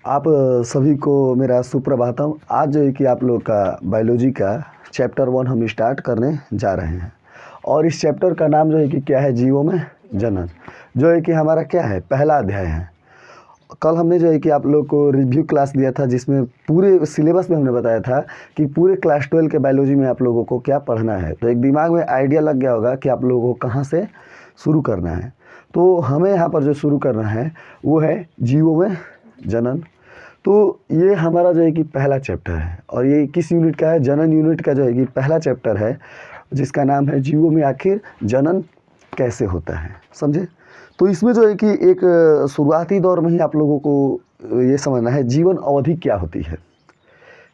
आप सभी को मेरा सुप्रभातम। आज जो है कि आप लोग का बायोलॉजी का चैप्टर 1 हम स्टार्ट करने जा रहे हैं और इस चैप्टर का नाम जो है कि क्या है, जीवों में जनन, जो है कि हमारा क्या है, पहला अध्याय है। कल हमने जो है कि आप लोग को रिव्यू क्लास दिया था जिसमें पूरे सिलेबस में हमने बताया था कि पूरे क्लास 12 के बायोलॉजी में आप लोगों को क्या पढ़ना है। तो एक दिमाग में आइडिया लग गया होगा कि आप लोगों को कहाँ से शुरू करना है। तो हमें यहाँ पर जो शुरू करना है वो है जीवों में जनन। तो ये हमारा जो है कि पहला चैप्टर है और ये किस यूनिट का है, जनन यूनिट का जो है कि पहला चैप्टर है जिसका नाम है जीवों में आखिर जनन कैसे होता है। समझे? तो इसमें जो है कि एक शुरुआती दौर में ही आप लोगों को ये समझना है जीवन अवधि क्या होती है।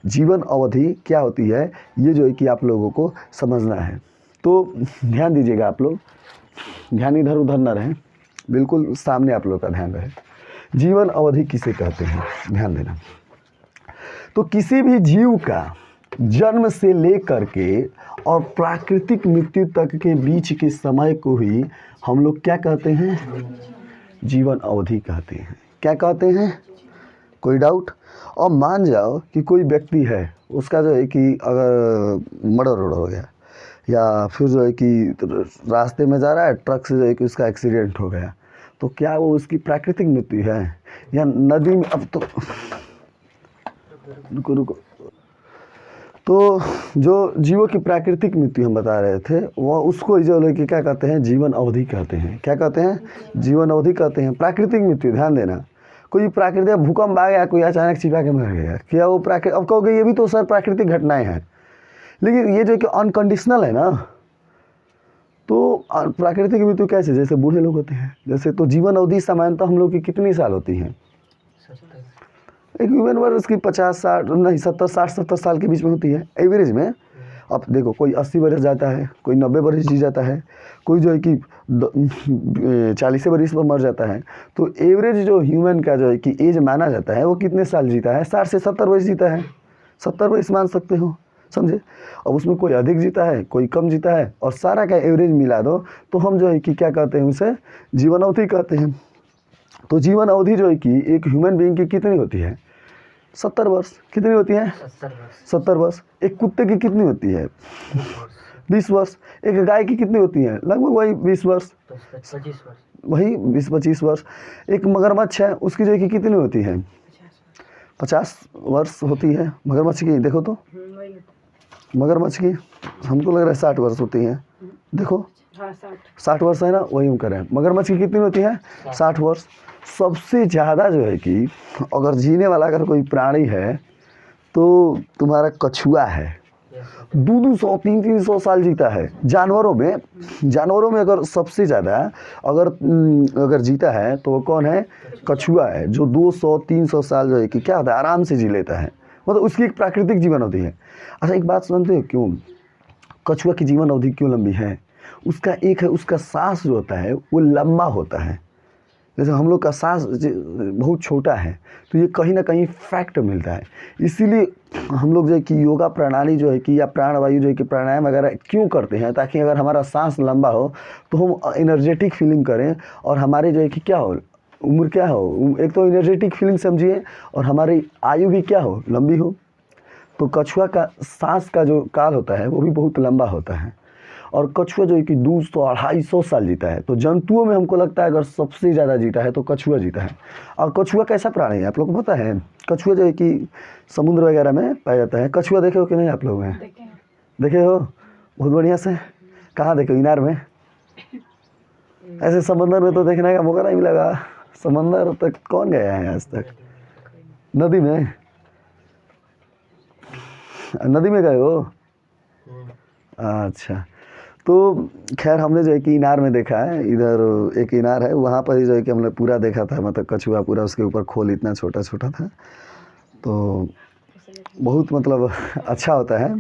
जीवन अवधि क्या होती है ये जो है कि आप लोगों को समझना है। तो ध्यान दीजिएगा, आप लोग ध्यान इधर उधर न रहें, बिल्कुल सामने आप लोग का ध्यान रहे। जीवन अवधि किसे कहते हैं, ध्यान देना। तो किसी भी जीव का जन्म से लेकर के और प्राकृतिक मृत्यु तक के बीच के समय को ही हम लोग क्या कहते हैं, जीवन अवधि कहते हैं। क्या कहते हैं, कोई डाउट? और मान जाओ कि कोई व्यक्ति है, उसका जो है कि अगर मर्डर हो गया या फिर जो है कि रास्ते में जा रहा है, ट्रक से जो है कि उसका एक्सीडेंट हो गया, तो क्या वो उसकी प्राकृतिक मृत्यु है या नदी में? अब तो रुको। तो जो जीवों की प्राकृतिक मृत्यु हम बता रहे थे वह उसको जो है कि क्या कहते हैं, जीवन अवधि कहते हैं। क्या कहते हैं, जीवन अवधि कहते हैं। प्राकृतिक मृत्यु, ध्यान देना, कोई प्राकृतिक भूकंप आ गया, कोई अचानक चिपा के मर गया, क्या वो प्राकृतिक? अब कहोगे ये भी तो सर प्राकृतिक घटनाएं हैं, लेकिन ये जो कि अनकंडीशनल है ना। तो प्राकृतिक मृत्यु कैसे, जैसे बूढ़े लोग होते हैं जैसे, तो जीवन अवधि सामान्यतः हम लोग की कितनी साल होती है? एक ह्यूमन वर्ष की 50-60 नहीं 70-60-70 साल के बीच में होती है एवरेज में। अब देखो, कोई 80 वर्ष जाता है, कोई 90 वर्ष जी जाता है, कोई जो है कि 40 वर्ष पर मर जाता है। तो एवरेज जो ह्यूमन का जो है कि एज माना जाता है वो कितने साल जीता है? 60 से 70 वर्ष जीता है। 70 वर्ष मान सकते हो, समझे? अब उसमें कोई अधिक जीता है, कोई कम जीता है, और सारा का एवरेज मिला दो तो हम जो है कि क्या कहते हैं, उसे जीवन अवधि कहते हैं। तो जीवन अवधि जो है कि एक ह्यूमन बीइंग की कितनी होती है? 70 वर्ष। कितनी होती है? 70 वर्ष। एक कुत्ते की कितनी होती है? 20 वर्ष। एक गाय की कितनी होती है? लगभग वही 20 वर्ष, वही 20-25 वर्ष। एक मगरमच्छ है, उसकी जो है कि कितनी होती है? 50 वर्ष होती है। मगरमच्छ की देखो तो, मगरमच्छ की हमको लग रहा है 60 वर्ष होती है। देखो 60 वर्ष है ना, वही हम कर रहे हैं। मगरमच्छ की कितनी होती है? 60 वर्ष। सबसे ज़्यादा जो है कि अगर जीने वाला अगर कोई प्राणी है तो तुम्हारा कछुआ है। 200 300 साल जीता है। जानवरों में अगर सबसे ज़्यादा अगर जीता है तो वो कौन है? कछुआ है, जो 200-300 साल जो है कि क्या होता है, आराम से जी लेता है। मतलब उसकी एक प्राकृतिक जीवन अवधि है। अच्छा, एक बात सुनते हो क्यों कछुआ की जीवन अवधि क्यों लंबी है? उसका एक है, उसका सांस जो होता है वो लंबा होता है। जैसे हम लोग का सांस बहुत छोटा है, तो ये कहीं ना कहीं फैक्ट मिलता है। इसीलिए हम लोग जो है कि योगा प्रणाली जो है कि या प्राणवायु जो है कि प्राणायाम वगैरह क्यों करते हैं, ताकि अगर हमारा सांस लंबा हो तो हम एनर्जेटिक फीलिंग करें और हमारे जो है कि क्या हो, उम्र क्या हो, एक तो एनर्जेटिक फीलिंग समझिए, और हमारी आयु भी क्या हो, लंबी हो। तो कछुआ का सांस का जो काल होता है वो भी बहुत लंबा होता है। और कछुआ जो है कि 200-250 साल जीता है। तो जंतुओं में हमको लगता है अगर सबसे ज़्यादा जीता है तो कछुआ जीता है। और कछुआ कैसा प्राणी है आप लोग को पता है? कछुआ जो है कि समुद्र वगैरह में पाया जाता है। कछुआ देखे हो कि नहीं आप लोग हैं? देखे हो? बहुत बढ़िया से। कहाँ देखे? इनार में? ऐसे समंदर में तो देखने का मौका नहीं मिलेगा। समंदर तक कौन गया है आज तक? नदी में? नदी में गए हो? अच्छा, तो खैर हमने जो है कि इनार में देखा है। इधर एक इनार है, वहाँ पर ही जो है कि हमने पूरा देखा था। मतलब कछुआ पूरा, उसके ऊपर खोल इतना छोटा छोटा था। तो बहुत मतलब अच्छा होता है।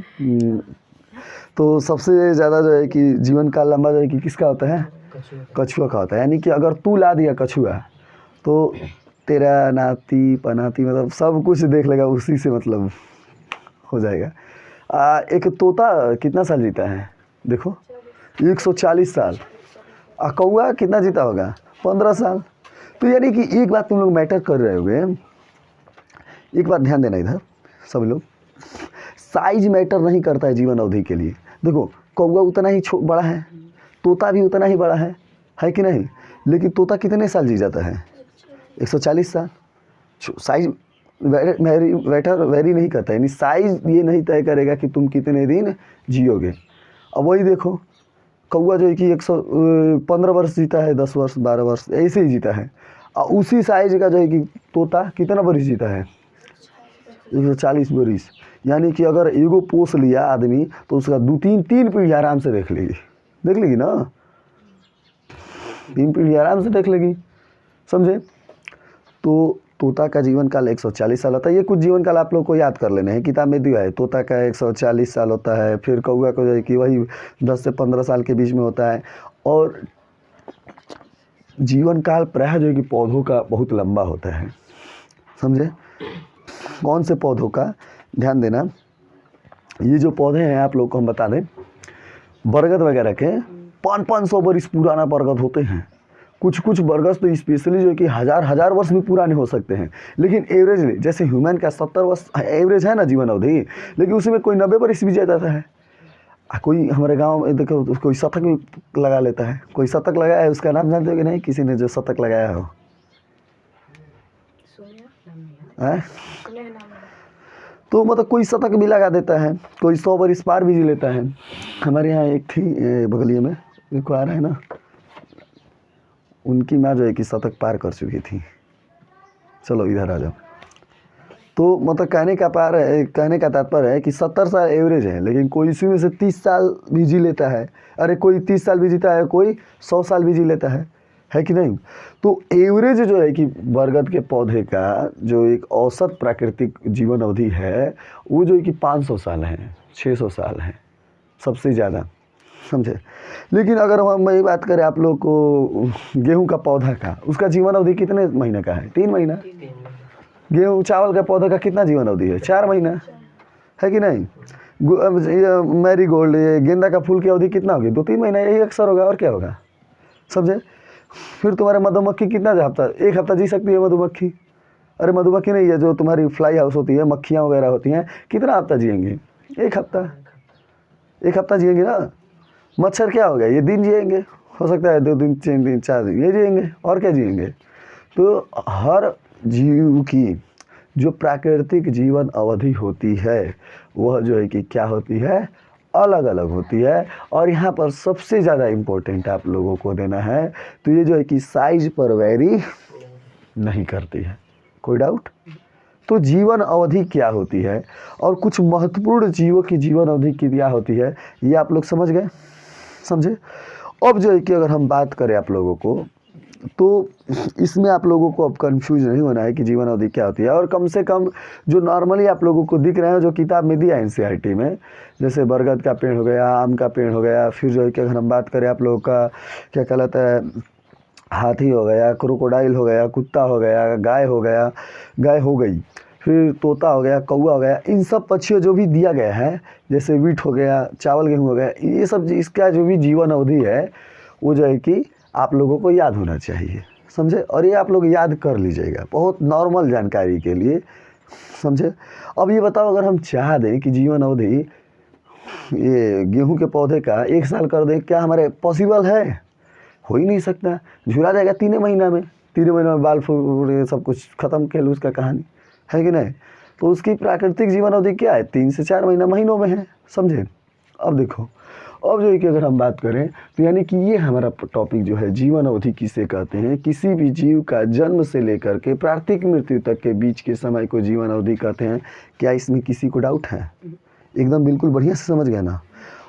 तो सबसे ज़्यादा जो है कि जीवन काल लंबा जो है कि किसका होता है? कछुआ का होता है। यानी कि अगर तू ला दिया कछुआ तो तेरा नाती पनाती मतलब सब कुछ देख लेगा, उसी से मतलब हो जाएगा। एक तोता कितना साल जीता है? देखो 140 साल। कौआ कितना जीता होगा? 15 साल। तो यानी कि एक बात तुम लोग मैटर कर रहे होगे एक बात ध्यान देना इधर सभी लोग, साइज मैटर नहीं करता है जीवन अवधि के लिए। देखो कौवा उतना ही बड़ा है, तोता भी उतना ही बड़ा है कि नहीं? लेकिन तोता कितने साल जी जाता है? 140 साल। साइज वेरी नहीं करता है, यानी साइज ये नहीं तय करेगा कि तुम कितने दिन जियोगे। अब वही देखो कौवा जो है कि 115 वर्ष जीता है, 10 वर्ष 12 वर्ष ऐसे ही जीता है, और उसी साइज का जो है कि तोता कितना वर्ष जीता है? 140 वर्ष। यानी कि अगर एगो पोस लिया आदमी तो उसका 2-3 पीढ़ी आराम से देख लेगी ना, 3 पीढ़ी आराम से देख लेगी, समझे? तो तोता का जीवन काल 140 साल होता है। ये कुछ जीवन काल आप लोग को याद कर लेने हैं, किताब में दिया है। तोता का 140 साल होता है, फिर कौवा को जो है कि वही 10 से 15 साल के बीच में होता है। और जीवन काल प्रायः जो है कि पौधों का बहुत लंबा होता है, समझे? कौन से पौधों का? ध्यान देना, ये जो पौधे हैं आप लोग को हम बता दें, बरगद वगैरह के 500-500 वर्ष पुराना बरगद होते हैं। कुछ बरगद तो स्पेशली जो है कि हज़ार वर्ष भी पुराने हो सकते हैं। लेकिन एवरेज जैसे ह्यूमन का 70 वर्ष एवरेज है ना जीवन अवधि, लेकिन उसमें कोई 90 वर्ष भी जाता है। कोई हमारे गांव में देखो कोई शतक भी लगा लेता है। कोई शतक लगाया है, उसका नाम जानते हो कि नहीं? किसी ने जो शतक लगाया हो? तो मतलब कोई शतक भी लगा देता है, कोई 100 वर्ष पार भी जी लेता है। हमारे यहाँ एक थी बगलिया में, एक आ रहा है ना, उनकी माँ जो है कि शतक पार कर चुकी थी। चलो इधर आ जाओ। तो मतलब कहने का तात्पर्य है कि 70 साल एवरेज है, लेकिन कोई इसी में से 30 साल भी जी लेता है। अरे कोई 30 साल भी जीता है, कोई 100 साल भी जी लेता है कि नहीं? तो एवरेज जो है कि बरगद के पौधे का जो एक औसत प्राकृतिक जीवन अवधि है वो जो है कि 500 साल है, 600 साल है सबसे ज़्यादा, समझे? लेकिन अगर हम ये बात करें आप लोग को गेहूं का पौधा का, उसका जीवन अवधि कितने महीने का है? 3 महीना। गेहूं चावल का पौधा का कितना जीवन अवधि है? 4 महीना, है कि नहीं? मैरीगोल्ड गेंदा का फूल की अवधि कितना होगी? 2-3 महीना, यही अक्सर होगा, और क्या होगा, समझे? फिर तुम्हारे मधुमक्खी कितना हफ्ता? 1 हफ्ता जी सकती है मधुमक्खी। अरे मधुमक्खी नहीं है, जो तुम्हारी फ्लाई हाउस होती है, मक्खियाँ वगैरह होती हैं, कितना हफ्ता जिएंगे? 1 हफ्ता। 1 हफ्ता जिएंगे ना। मच्छर क्या हो गया? ये दिन जिएंगे, हो सकता है 2 दिन 3 दिन 4 दिन ये जिएंगे, और क्या जिएंगे? तो हर जीव की जो प्राकृतिक जीवन अवधि होती है वह जो है कि क्या होती है? अलग अलग होती है। और यहाँ पर सबसे ज़्यादा इम्पोर्टेंट आप लोगों को देना है, तो ये जो है कि साइज पर वैरी नहीं करती है। कोई डाउट? तो जीवन अवधि क्या होती है और कुछ महत्वपूर्ण जीवों की जीवन अवधि क्या होती है, ये आप लोग समझ गए, समझे? अब जो है कि अगर हम बात करें आप लोगों को, तो इसमें आप लोगों को अब कंफ्यूज नहीं होना है कि जीवन अवधि क्या होती है। और कम से कम जो नॉर्मली आप लोगों को दिख रहे हैं, जो किताब में दिया है एनसीईआरटी में, जैसे बरगद का पेड़ हो गया, आम का पेड़ हो गया, फिर जो है कि अगर हम बात करें आप लोगों का क्या कहलाता है, हाथी हो गया, क्रोकोडाइल हो गया, कुत्ता हो गया, गाय हो गई, फिर तोता हो गया, कौवा हो गया, इन सब पक्षियों जो भी दिया गया है, जैसे वीट हो गया, चावल गेहूँ हो गया, ये सब इसका जो भी जीवन अवधि है वो जो है कि आप लोगों को याद होना चाहिए, समझे? और ये आप लोग याद कर लीजिएगा, बहुत नॉर्मल जानकारी के लिए, समझे? अब ये बताओ, अगर हम चाह दें कि जीवन अवधि ये गेहूं के पौधे का 1 साल कर दें, क्या हमारे पॉसिबल है? हो ही नहीं सकता, झुरा जाएगा 3 महीना में। 3 महीने में बाल फूल सब कुछ ख़त्म, खेल उसका कहानी, है कि नहीं? तो उसकी प्राकृतिक जीवन अवधि क्या है? 3 से 4 महीना महीनों में है, समझे? अब देखो, अब जो है कि अगर हम बात करें तो यानी कि ये हमारा टॉपिक जो है जीवन अवधि किसे कहते हैं, किसी भी जीव का जन्म से लेकर के प्राकृतिक मृत्यु तक के बीच के समय को जीवन अवधि कहते हैं। क्या इसमें किसी को डाउट है? एकदम बिल्कुल बढ़िया से समझ गया ना।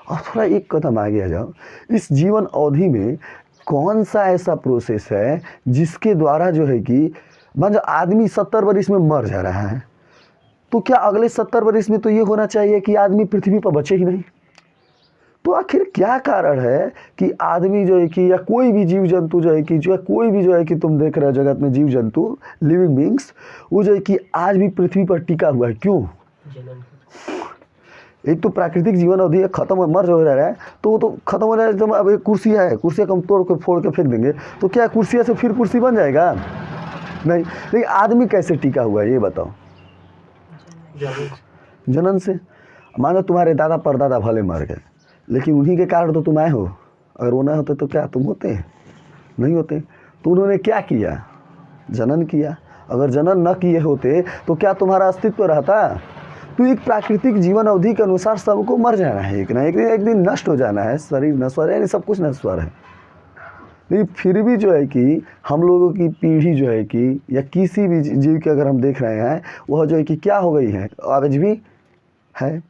और थोड़ा एक कदम आगे आ जाओ, इस जीवन अवधि में कौन सा ऐसा प्रोसेस है जिसके द्वारा जो है कि मान आदमी 70 वर्ष में मर जा रहा है, तो क्या अगले 70 वर्ष में तो ये होना चाहिए कि आदमी पृथ्वी पर बचे ही नहीं? तो आखिर क्या कारण है कि आदमी जो है कि या कोई भी जीव जंतु जो है कि कोई भी जो है कि तुम देख रहे हो जगत में जीव जंतु लिविंग बींग्स, वो जो है कि आज भी पृथ्वी पर टिका हुआ है? क्यों? एक तो प्राकृतिक जीवन अवधि है, खत्म मर जो रहा है, तो वो तो खत्म हो जाए। अब एक कुर्सी है, कुर्सी को हम तोड़ के फोड़ के फेंक देंगे, तो क्या कुर्सी से फिर कुर्सी बन जाएगा? नहीं। लेकिन आदमी कैसे टिका हुआ है ये बताओ? जनन से। मानो तुम्हारे दादा परदादा भले मर गए, लेकिन उन्हीं के कारण तो तुम आए हो। अगर वो ना होते तो क्या तुम होते? नहीं होते। तो उन्होंने क्या किया? जनन किया। अगर जनन न किए होते तो क्या तुम्हारा अस्तित्व रहता? तो एक प्राकृतिक जीवन अवधि के अनुसार सबको मर जाना है, एक ना एक दिन नष्ट हो जाना है। शरीर नश्वर है, सब कुछ नश्वर है। लेकिन फिर भी जो है कि हम लोगों की पीढ़ी जो है कि या किसी भी जीव की अगर हम देख रहे हैं, वह जो है कि क्या हो गई है, आज भी है।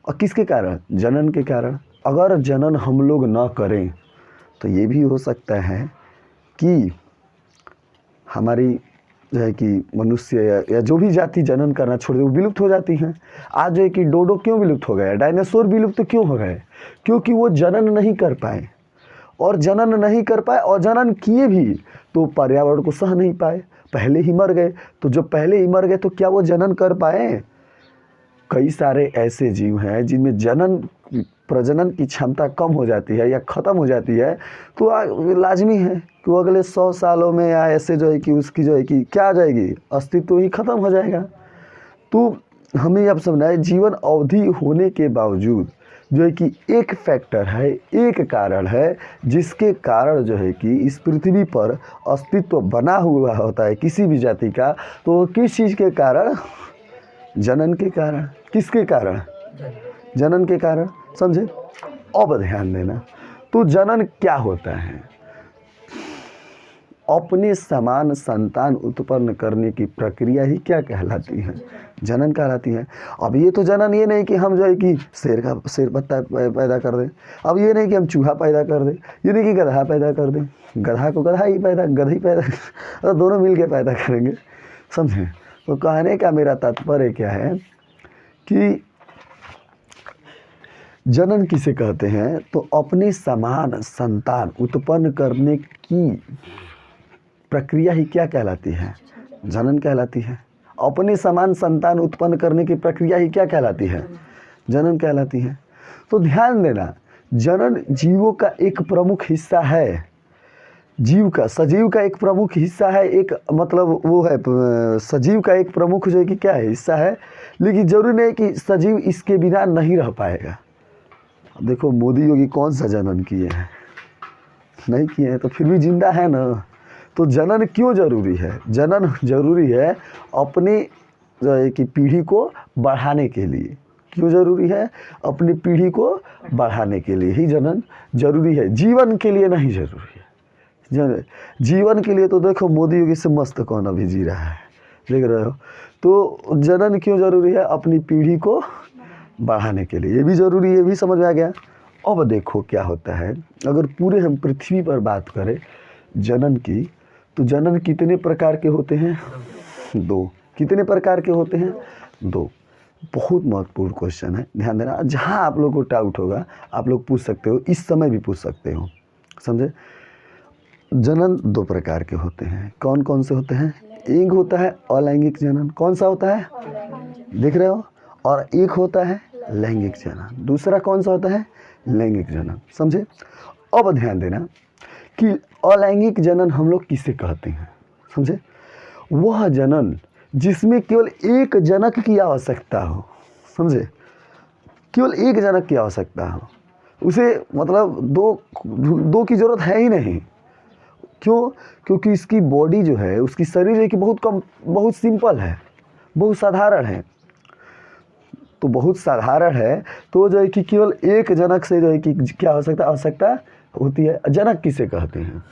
और किसके कारण? जनन के कारण। अगर जनन हम लोग न करें तो ये भी हो सकता है कि हमारी जो है कि मनुष्य या जो भी जाति जनन करना छोड़ दे, वो विलुप्त हो जाती हैं। आज जो है कि डोडो क्यों विलुप्त हो गए, डायनासोर विलुप्त क्यों हो गए? क्योंकि वो जनन नहीं कर पाए। और जनन नहीं कर पाए, और जनन किए भी तो पर्यावरण को सह नहीं पाए, पहले ही मर गए। तो जब पहले ही मर गए तो क्या वो जनन कर पाए? कई सारे ऐसे जीव हैं जिनमें प्रजनन की क्षमता कम हो जाती है या ख़त्म हो जाती है, तो लाजमी है कि वो अगले 100 सालों में या ऐसे जो है कि उसकी जो है कि क्या आ जाएगी, अस्तित्व ही ख़त्म हो जाएगा। तो हमें अब समझना है, जीवन अवधि होने के बावजूद जो है कि एक फैक्टर है, एक कारण है जिसके कारण जो है कि इस पृथ्वी पर अस्तित्व बना हुआ होता है किसी भी जाति का। तो किस चीज़ के कारण? जनन के कारण। किसके कारण? जनन के कारण। समझे? अब ध्यान देना। तो जनन क्या होता है? अपने समान संतान उत्पन्न करने की प्रक्रिया ही क्या कहलाती है? जनन कहलाती है। अब ये तो जनन ये नहीं कि हम जो है कि शेर पत्ता पैदा कर दें, अब ये नहीं कि हम चूहा पैदा कर दें, ये नहीं कि गधा पैदा कर दें। गधा को गधा ही पैदा, गधी पैदा तो दोनों मिल के पैदा करेंगे। समझे? तो कहने का मेरा तात्पर्य क्या है कि जनन किसे कहते हैं? तो अपने समान संतान उत्पन्न करने की प्रक्रिया ही क्या कहलाती है? जनन कहलाती है। अपने समान संतान उत्पन्न करने की प्रक्रिया ही क्या कहलाती है? जनन कहलाती है। तो ध्यान देना, जनन जीवों का एक प्रमुख हिस्सा है। जीव का, सजीव का एक प्रमुख हिस्सा है। एक मतलब वो है सजीव का एक प्रमुख जो है कि क्या है, हिस्सा है। लेकिन जरूरी नहीं कि सजीव इसके बिना नहीं रह पाएगा। देखो मोदी योगी कौन सा जनन किए हैं? नहीं किए हैं, तो फिर भी जिंदा है ना। तो जनन क्यों जरूरी है? जनन जरूरी है अपनी जो है कि पीढ़ी को बढ़ाने के लिए। क्यों जरूरी है? अपनी पीढ़ी को बढ़ाने के लिए ही जनन जरूरी है, जीवन के लिए नहीं जरूरी है। जीवन के लिए तो देखो मोदी योगी से मस्त कौन अभी जी रहा है, देख रहे हो। तो जनन क्यों जरूरी है? अपनी पीढ़ी को बढ़ाने के लिए, ये भी जरूरी है, ये भी समझ में आ गया। अब देखो क्या होता है, अगर पूरे हम पृथ्वी पर बात करें जनन की, तो जनन कितने प्रकार के होते हैं? 2। कितने प्रकार के होते हैं? 2। बहुत महत्वपूर्ण क्वेश्चन है, ध्यान देना। जहाँ आप लोग को डाउट होगा आप लोग पूछ सकते हो, इस समय भी पूछ सकते हो। समझे? जनन 2 प्रकार के होते हैं। कौन कौन से होते हैं? एक होता है अलैंगिक जनन। कौन सा होता है? दिख रहे हो? और एक होता है लैंगिक जनन। दूसरा कौन सा होता है? लैंगिक जनन। समझे? अब ध्यान देना कि अलैंगिक जनन हम लोग किसे कहते हैं। समझे? वह जनन जिसमें केवल एक जनक की आवश्यकता हो। समझे? केवल एक जनक की आवश्यकता हो, उसे मतलब दो की जरूरत है ही नहीं। क्यों? क्योंकि इसकी बॉडी जो है, उसकी शरीर है कि बहुत सिंपल है, बहुत साधारण है। तो बहुत साधारण है तो जो है कि केवल एक जनक से जो है कि क्या आवश्यकता होती है। जनक किसे कहते हैं?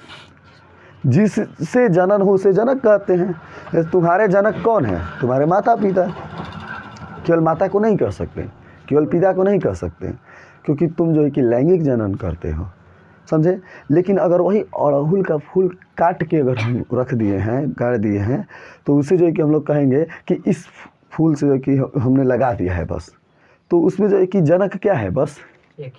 जिससे जनन हो उसे जनक कहते हैं। तुम्हारे जनक कौन है? तुम्हारे माता पिता। केवल माता को नहीं कह सकते, केवल पिता को नहीं कह सकते, क्योंकि तुम जो है कि लैंगिक जनन करते हो। समझे? लेकिन अगर वही अड़हुल का फूल काट के अगर हम रख दिए हैं, गाड़ दिए हैं, तो उसे जो है कि हम लोग कहेंगे कि इस फूल से जो है कि हमने लगा दिया है बस। तो उसमें जो है कि जनक क्या है? बस एक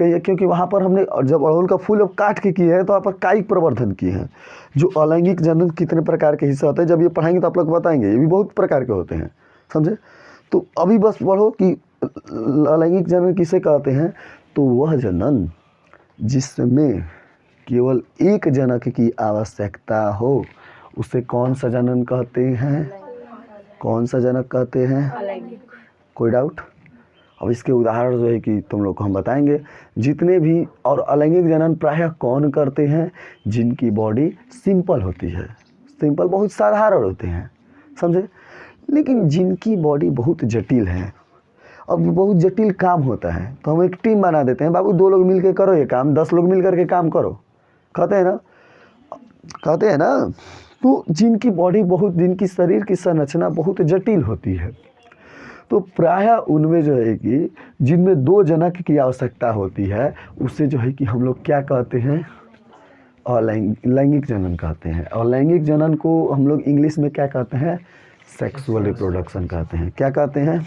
ही है, क्योंकि वहाँ पर हमने जब अड़हुल का फूल अब काट के किए हैं तो वहाँ पर कायिक प्रवर्धन किए हैं। जो अलैंगिक जनन कितने प्रकार के हिस्से होते हैं, जब ये पढ़ाएंगे तो आप लोग बताएंगे, ये भी बहुत प्रकार के होते हैं। समझे? तो अभी बस पढ़ो कि अलैंगिक जनन किसे कहते हैं। तो वह जनन जिसमें केवल एक जनक की आवश्यकता हो, उसे कौन सा जनन कहते हैं? कौन सा जनक कहते हैं? अलैंगिक। कोई डाउट? अब इसके उदाहरण जो है कि तुम लोग को हम बताएंगे जितने भी। और अलैंगिक जनन प्रायः कौन करते हैं? जिनकी बॉडी सिंपल होती है। सिंपल बहुत साधारण होते हैं, समझे। लेकिन जिनकी बॉडी बहुत जटिल है, अब बहुत जटिल काम होता है, तो हम एक टीम बना देते हैं, बाबू 2 लोग मिल के करो ये काम, 10 लोग मिल करके काम करो, कहते हैं ना, कहते हैं ना। तो जिनकी बॉडी बहुत, जिनकी शरीर की संरचना बहुत जटिल होती है, तो प्रायः उनमें जो है कि जिनमें 2 जनक की आवश्यकता होती है, उससे जो है कि हम लोग क्या कहते हैं? लैंगिक जनन कहते हैं। और लैंगिक जनन को हम लोग इंग्लिश में क्या कहते हैं? सेक्सुअल रिप्रोडक्शन कहते हैं। क्या कहते हैं?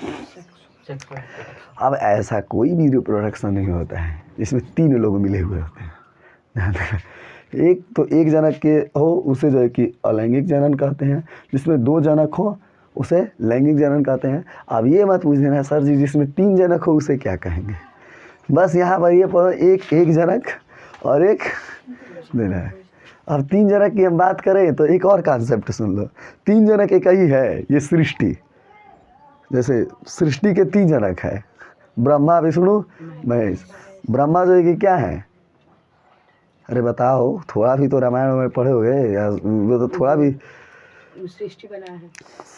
अब ऐसा कोई भी रिप्रोडक्शन नहीं होता है जिसमें 3 लोग मिले हुए होते हैं। एक तो एक जनक के हो उसे जो है कि अलैंगिक जनन कहते हैं, जिसमें 2 जनक हो उसे लैंगिक जनन कहते हैं। अब ये मत पूछ लेना सर जी जिसमें 3 जनक हो उसे क्या कहेंगे? बस यहाँ पर ये पढ़ो, एक जनक और एक देना है। अब 3 जनक की हम बात करें तो एक और कॉन्सेप्ट सुन लो। 3 जनक एक ही है, ये सृष्टि। जैसे सृष्टि के 3 जनक है, ब्रह्मा विष्णु महेश। ब्रह्मा जो है कि क्या है? अरे बताओ, थोड़ा भी तो रामायण में पढ़े होगे या वो तो थोड़ा भी। सृष्टि बना है,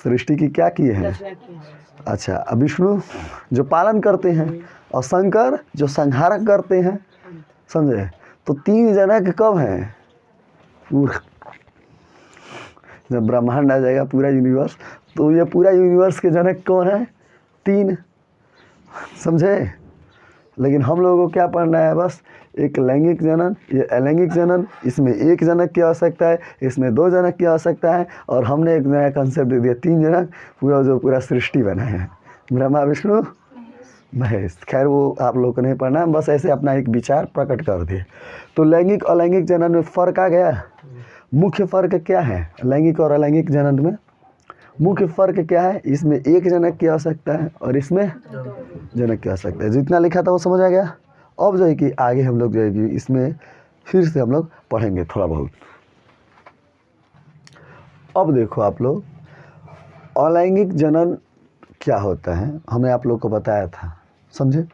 सृष्टि की क्या की है? रचना की है। अच्छा, अब विष्णु जो पालन करते हैं और शंकर जो संहारक करते हैं, समझे। तो 3 जनक कब हैं? पूरा जब ब्रह्मांड आ जाएगा पूरा यूनिवर्स, तो ये पूरा यूनिवर्स के जनक कौन है? 3, समझे। लेकिन हम लोगों को क्या पढ़ना है? बस एक लैंगिक जनन, ये अलैंगिक जनन, इसमें 1 जनक की आवश्यकता है, इसमें 2 जनक की आवश्यकता है। और हमने एक नया कंसेप्ट दे दिया, 3 जनक, पूरा सृष्टि बनाए हैं, ब्रह्मा विष्णु महेश। खैर वो आप लोगों को नहीं पढ़ना, बस ऐसे अपना एक विचार प्रकट कर दिए। तो लैंगिक अलैंगिक जनन में फ़र्क आ गया। मुख्य फ़र्क क्या है लैंगिक और अलैंगिक जनन में? मुख्य फ़र्क क्या है? इसमें 1 जनक की आवश्यकता है और इसमें जनक की आवश्यकता है। जितना लिखा था वो समझ आ गया। अब जो है कि आगे हम लोग जो है कि इसमें फिर से हम लोग पढ़ेंगे थोड़ा बहुत। अब देखो आप लोग, अलैंगिक जनन क्या होता है हमने आप लोग को बताया था, समझे।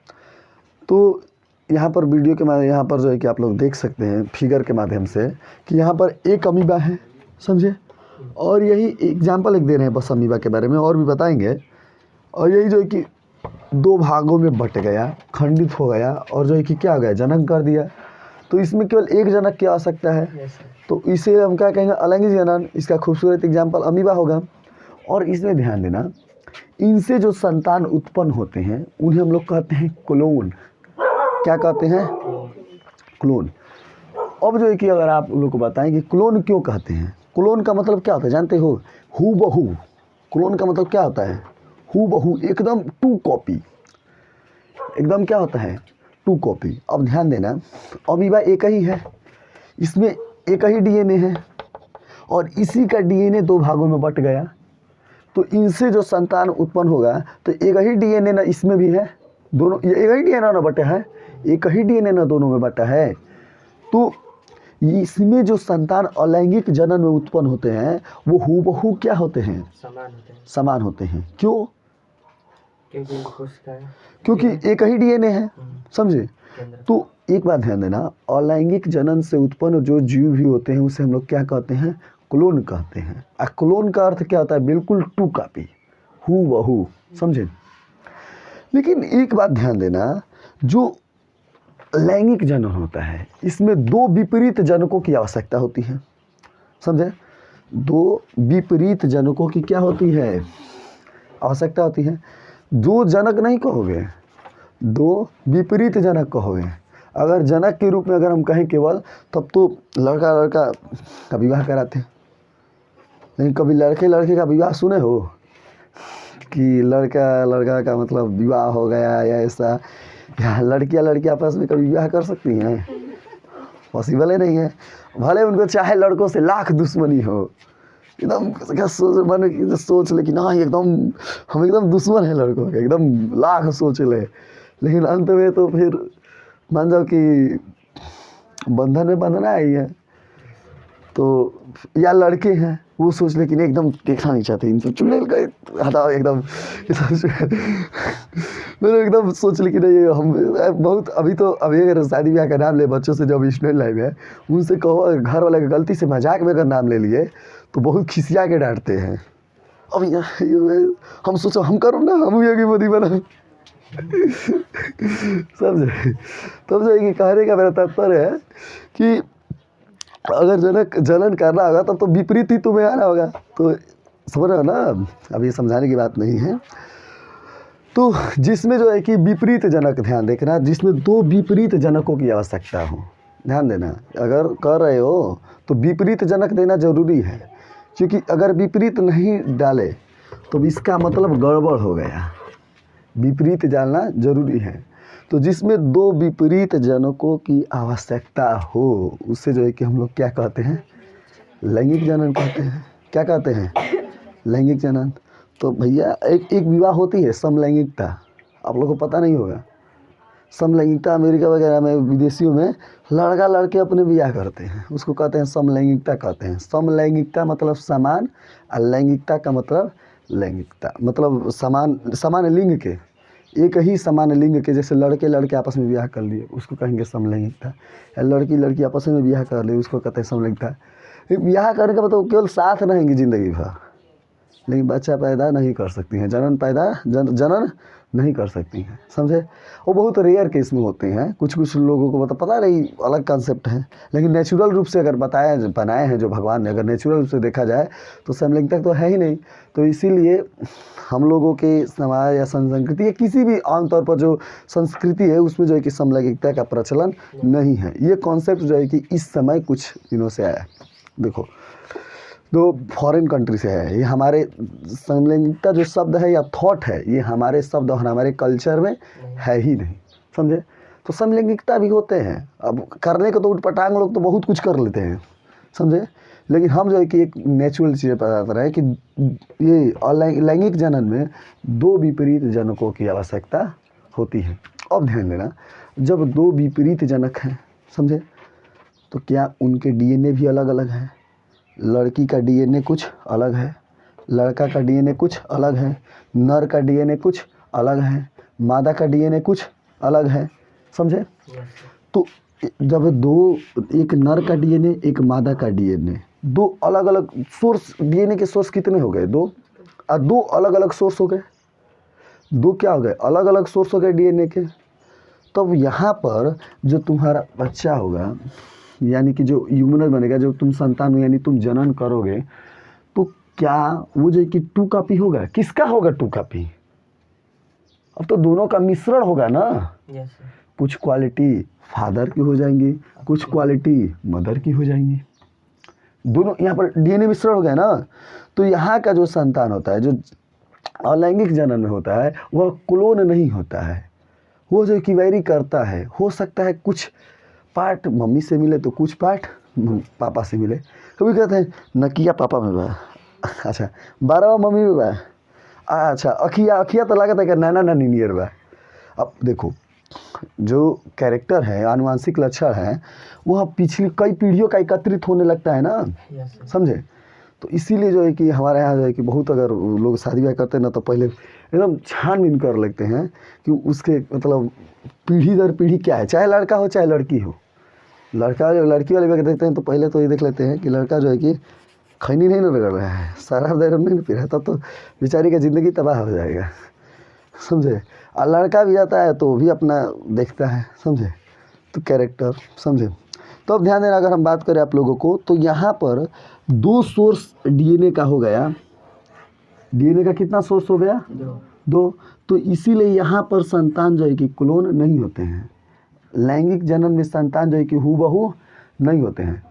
तो यहाँ पर वीडियो के माध्यम, यहाँ पर जो है कि आप लोग देख सकते हैं फिगर के माध्यम से कि यहाँ पर एक अमीबा है, समझे। और यही एग्जाम्पल एक दे रहे हैं बस अमीबा के बारे में, और भी बताएंगे। और यही जो है कि 2 भागों में बट गया, खंडित हो गया और जो है कि क्या हो गया? जनन कर दिया। तो इसमें केवल 1 जनक की आवश्यकता है, तो इसे हम क्या कहेंगे? अलैंगिक जनन। इसका खूबसूरत एग्जाम्पल अमीबा होगा। और इसमें ध्यान देना, इनसे जो संतान उत्पन्न होते हैं उन्हें हम लोग कहते हैं क्लोन। क्या कहते हैं? क्लोन। अब जो है कि अगर आप लोग को बताएं कि क्लोन क्यों कहते हैं, क्लोन का मतलब क्या होता है जानते हो? हूबहू। क्लोन का मतलब क्या होता है? हूबहू, एकदम 2 कॉपी। एकदम क्या होता है? 2 कॉपी। अब ध्यान देना, अमीबा एक ही है, इसमें एक ही डीएनए है और इसी का डीएनए 2 भागों में बट गया। तो इनसे जो संतान उत्पन्न होगा तो एक ही डीएनए ना इसमें भी है, दोनों ये एक ही डीएनए ना बटा है, एक ही डीएनए ना दोनों में बटा है। तो इसमें जो संतान अलैंगिक जनन में उत्पन्न होते हैं वो हूबहू क्या होते हैं? समान होते हैं। क्यों? क्योंकि एक ही डीएनए है, समझे। तो एक बात ध्यान देना, अलैंगिक जनन से उत्पन्न जो जीव भी होते हैं उसे हम लोग क्या कहते हैं? क्लोन कहते हैं। और क्लोन का अर्थ क्या होता है? बिल्कुल 2 कॉपी, हूबहू, समझे। लेकिन एक बात ध्यान देना, जो लैंगिक जनन होता है इसमें 2 विपरीत जनकों की आवश्यकता होती है, समझे। 2 विपरीत जनकों की क्या होती है? आवश्यकता होती है। 2 जनक नहीं कहोगे, 2 विपरीत जनक कहोगे। अगर जनक के रूप में अगर हम कहें केवल, तब तो लड़का लड़का का विवाह कराते हैं। लेकिन कभी लड़के लड़के का विवाह सुने हो कि लड़का लड़का का मतलब विवाह हो गया या ऐसा? या लड़कियां आपस में कभी विवाह कर सकती हैं? पॉसिबल ही नहीं है। भले उनको चाहे लड़कों से लाख दुश्मनी हो, एकदम क्या सोच ले कि ना एकदम हम एकदम दुश्मन है लड़कों के, एकदम लाख सोच ले, लेकिन अंत में तो फिर मान जाओ कि बंधन में बंधना ही है। तो या लड़के हैं वो सोच ले कि नहीं एकदम देखना नहीं चाहते, इनसे चुड़ैल का हटाओ एकदम। मैंने एकदम सोच ली कि नहीं हम बहुत अभी अगर शादी ब्याह का नाम ले बच्चों से, जब स्टूडेंट लाइफ है उनसे कहो घर वाले का गलती से मजाक में अगर नाम ले लिए तो बहुत खिसिया के डांटते हैं। अब हम सोचो हम करो ना, हम योगी मोदी बना। समझे? तब जो है कि कहने का मेरा तात्पर्य है कि अगर जनन करना होगा तब तो विपरीत ही तुम्हें आना होगा। तो समझ रहे हो ना, अब ये समझाने की बात नहीं है। तो जिसमें जो है कि विपरीत जनक, ध्यान देखना, जिसमें दो विपरीत जनकों की आवश्यकता हो, ध्यान देना। अगर कर रहे हो तो विपरीत जनक देना जरूरी है, क्योंकि अगर विपरीत नहीं डाले तो इसका मतलब गड़बड़ हो गया। विपरीत डालना जरूरी है। तो जिसमें दो विपरीत जनकों की आवश्यकता हो उससे जो है कि हम लोग क्या कहते हैं, लैंगिक जनन कहते हैं। क्या कहते हैं? लैंगिक जनन। तो भैया एक विवाह होती है समलैंगिकता, आप लोगों को पता नहीं होगा। समलैंगिकता अमेरिका वगैरह में, विदेशियों में लड़का लड़के अपने ब्याह करते हैं, उसको कहते हैं समलैंगिकता कहते हैं। समलैंगिकता मतलब समान, और लैंगिकता का मतलब लैंगिकता, मतलब समान लिंग के, एक ही समान लिंग के, जैसे लड़के लड़के आपस में ब्याह कर लिए उसको कहेंगे समलैंगिकता, या लड़की लड़की आपस में ब्याह कर ली उसको कहते हैं समलैंगिकता। ब्याह करने का मतलब केवल साथ रहेंगी ज़िंदगी भर, लेकिन बच्चा पैदा नहीं कर सकती हैं, जनन नहीं कर सकती हैं। समझे? वो बहुत रेयर केस में होते हैं, कुछ लोगों को मतलब पता नहीं, अलग कॉन्सेप्ट है। लेकिन नेचुरल रूप से अगर बनाए हैं जो भगवान ने, अगर नेचुरल रूप से देखा जाए तो समलैंगिकता तो है ही नहीं। तो इसीलिए हम लोगों के समाज या संस्कृति या किसी भी आमतौर पर जो संस्कृति है उसमें जो है कि समलैंगिकता का प्रचलन नहीं है। ये कॉन्सेप्ट जो है कि इस समय कुछ दिनों से आया है। देखो, जो फॉरेन कंट्री से है, ये हमारे समलैंगिकता जो शब्द है या थॉट है, ये हमारे शब्द और हमारे कल्चर में है ही नहीं। समझे? तो समलैंगिकता भी होते हैं, अब करने को तो उठपटांग लोग तो बहुत कुछ कर लेते हैं। समझे? लेकिन हम जो है कि एक नेचुरल चीज़ें पता चल रहा है कि ये लैंगिक जनन में दो विपरीत जनकों की आवश्यकता होती है। अब ध्यान देना, जब दो विपरीत जनक हैं, समझे, तो क्या उनके डीएनए भी अलग अलग हैं? लड़की का डीएनए कुछ अलग है, लड़का का डीएनए कुछ अलग है, नर का डीएनए कुछ अलग है, मादा का डीएनए कुछ अलग है। समझे? तो जब दो, एक नर का डीएनए एक मादा का डीएनए, दो अलग अलग सोर्स, डीएनए के सोर्स कितने हो गए? दो, और दो अलग अलग सोर्स हो गए। दो क्या हो गए? अलग अलग सोर्स हो गए डीएनए के। तब यहाँ पर जो तुम्हारा बच्चा होगा, यानी कि जो ह्यूमन बनेगा, जो तुम संतान हो यानी तुम जनन करोगे, तो क्या वो जो कि 2 कॉपी होगा? किसका होगा 2 कॉपी? अब तो दोनों का मिश्रण होगा ना। कुछ क्वालिटी फादर की हो जाएंगी, कुछ क्वालिटी मदर की हो जाएंगी। दोनों यहाँ पर डीएनए मिश्रण हो गया ना। तो यहाँ का जो संतान होता है, जो अलैंगिक जनन में होता है, वह क्लोन नहीं होता है, वो जो कि वैरी करता है। हो सकता है कुछ पार्ट मम्मी से मिले तो कुछ पार्ट पापा से मिले। कभी कहते हैं नकिया पापा में बा, अच्छा 12वां मम्मी में बा, अच्छा अखिया तो लगता है कि नाना नानी नियर बा। अब देखो, जो कैरेक्टर है, आनुवांशिक लक्षण है, वह पिछली कई पीढ़ियों का एकत्रित होने लगता है ना। समझे? तो इसीलिए जो है कि हमारे यहाँ जो है कि बहुत, अगर लोग शादी ब्याह करते हैं ना, तो पहले एकदम छानबीन कर लेते हैं कि उसके मतलब पीढ़ी दर पीढ़ी क्या है, चाहे लड़का हो चाहे लड़की हो। लड़की वाले व्यक्ति देखते हैं तो पहले तो ये देख लेते हैं कि लड़का जो है कि खैनी नहीं ना रगड़ रहा है, शराब दारू नहीं पी रहा है, तब तो बेचारी का ज़िंदगी तबाह हो जाएगा। समझे? और लड़का भी जाता है तो भी अपना देखता है। समझे? तो कैरेक्टर, समझे? तो अब ध्यान देना, अगर हम बात करें आप लोगों को, तो यहाँ पर 2 सोर्स डीएनए का हो गया। डीएनए का कितना सोर्स हो गया? 2। तो इसीलिए यहाँ पर संतान जो है कि क्लोन नहीं होते हैं। लैंगिक जनन में संतान जो है कि हूबहू नहीं होते हैं।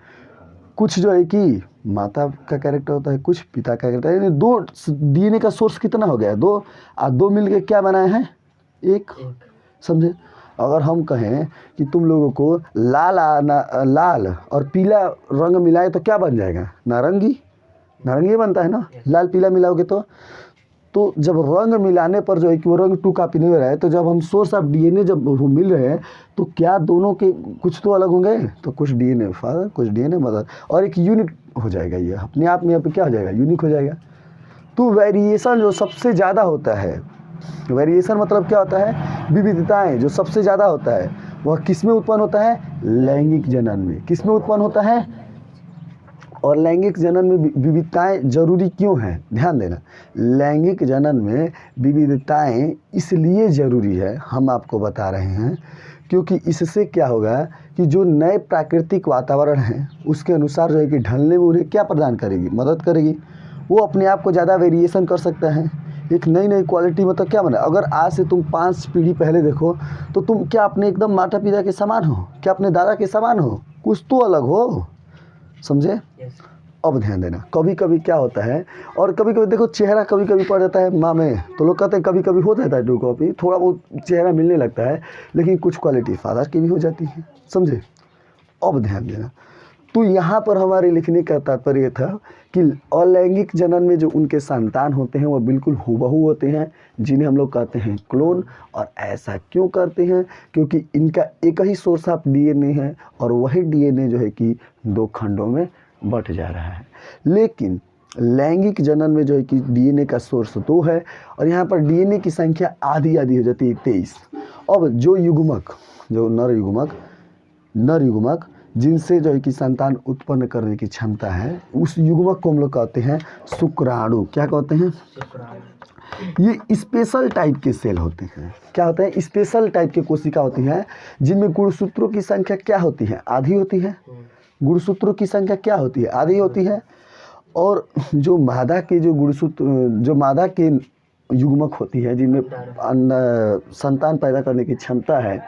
कुछ जो है कि माता का कैरेक्टर होता है, कुछ पिता का कैरेक्टर, यानी 2 डीएनए का सोर्स कितना हो गया? 2, और 2 मिलके क्या बनाए हैं? 1। समझे? अगर हम कहें कि तुम लोगों को लाल और पीला रंग मिलाए तो क्या बन जाएगा? नारंगी बनता है ना। लाल पीला मिलाओगे तो जब रंग मिलाने पर जो है कि वो रंग 2 कॉपी नहीं हो रहा है, तो जब हम सोर्स ऑफ डीएनए जब वो मिल रहे हैं, तो क्या दोनों के कुछ तो अलग होंगे? तो कुछ डीएनए फादर, कुछ डीएनए मदर, और एक यूनिक हो जाएगा, ये अपने आप में यहाँ पे क्या हो जाएगा, यूनिक हो जाएगा। तो वेरिएशन जो सबसे ज़्यादा होता है, वेरिएशन मतलब क्या होता है, विविधताएं जो सबसे ज़्यादा होता है वह किस में उत्पन्न होता है, लैंगिक जनन में। किस में उत्पन्न होता है, और लैंगिक जनन में विविधताएं जरूरी क्यों हैं, ध्यान देना। लैंगिक जनन में विविधताएं इसलिए ज़रूरी है, हम आपको बता रहे हैं, क्योंकि इससे क्या होगा कि जो नए प्राकृतिक वातावरण है उसके अनुसार जो है कि ढलने में उन्हें क्या प्रदान करेगी, मदद करेगी। वो अपने आप को ज़्यादा वेरिएशन कर सकता है, एक नई नई क्वालिटी, मतलब क्या बना, अगर आज से तुम 5 पीढ़ी पहले देखो तो तुम क्या अपने एकदम माता पिता के समान हो, क्या अपने दादा के समान हो, कुछ तो अलग हो, समझे। अब ध्यान देना, कभी कभी क्या होता है, और कभी कभी देखो चेहरा कभी कभी पड़ जाता है माँ में, तो लोग कहते हैं कभी कभी हो जाता है 2 कॉपी, थोड़ा बहुत चेहरा मिलने लगता है, लेकिन कुछ क्वालिटी फादर की भी हो जाती है, समझे। अब ध्यान देना, तो यहाँ पर हमारे लिखने का तात्पर्य था कि अलैंगिक जनन में जो उनके संतान होते हैं वो बिल्कुल हूबहू होते हैं, जिन्हें हम लोग कहते हैं क्लोन। और ऐसा क्यों करते हैं, क्योंकि इनका एक ही सोर्स ऑफ डीएनए है, और वही डीएनए जो है कि 2 खंडों में बंट जा रहा है। लेकिन लैंगिक जनन में जो है कि डीएनए का सोर्स 2 है, और यहाँ पर डीएनए की संख्या आधी आधी हो जाती है, 23। अब जो युग्मक, जो नर युग्मक जिनसे जो है कि संतान उत्पन्न करने की क्षमता है, उस युग्मक को हम लोग कहते हैं शुक्राणु। क्या कहते हैं, ये स्पेशल टाइप के सेल होते हैं। क्या होते हैं, स्पेशल टाइप के कोशिका होती हैं, जिनमें गुणसूत्रों की संख्या क्या होती है, आधी होती है। गुणसूत्रों की संख्या क्या होती है, आधी होती है। और जो मादा के जो गुणसूत्र, जो मादा के युग्मक होती है, जिनमें संतान पैदा करने की क्षमता है,